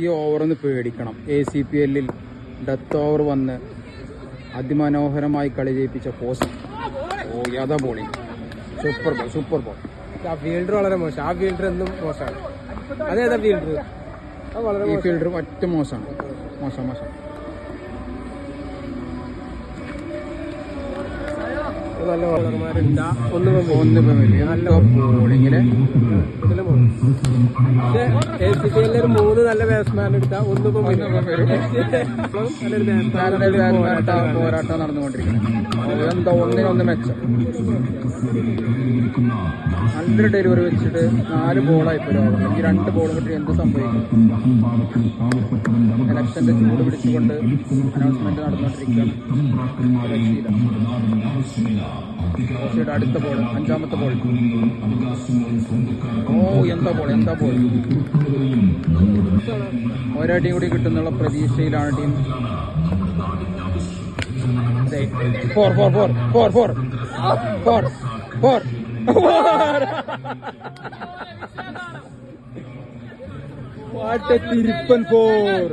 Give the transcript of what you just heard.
ഈ ഓവറൊന്ന് പേടിക്കണം. ACPL death over വന്ന് അതിമനോഹരമായി കളി ജയിപ്പിച്ച പോസ്റ്റ്. ഓ യഥാ bowling, super ball, super ball. ആ ഫീൽഡർ വളരെ മോശം. ആ ഫീൽഡർ എന്നും മോശമാണ്. അതേതാ ഫീൽഡർ? ഈ ഫീൽഡർ ഒറ്റ മോശമാണ്. മോശം മോശം. നല്ല ബോളർമാരുണ്ട്. ഒന്ന് നല്ല ബോളിങ്ങില് ACPL 3 നല്ല ബാറ്റ്സ്മാൻ എടുത്താൽ ഒന്നിപ്പം പോരാട്ടം നടന്നുകൊണ്ടിരിക്കുന്നത്. എന്താ ഒന്നിനൊന്ന് മെച്ചം. നല്ലൊരു ഡെലിവറി വെച്ചിട്ട് 4 ബോളായിപ്പോ ലോകം. ഈ 2 ബോൾ കിട്ടി എന്ത് സംഭവിക്കും? ഇലക്ഷന്റെ ചൂട് പിടിച്ചുകൊണ്ട് അനൗൺസ്മെന്റ് നടന്നുകൊണ്ടിരിക്കുകയാണ്. അടുത്ത ബോൾ, 5ാമത്തെ ബോൾ. ഓ എന്താ ബോൾ, എന്താ ബോൾ. ഒരടിയും കൂടി കിട്ടുന്നുള്ള പ്രതീക്ഷയിലാണ് team. Four four four four four four four what a തിരുപ്പൻ ഫോർ.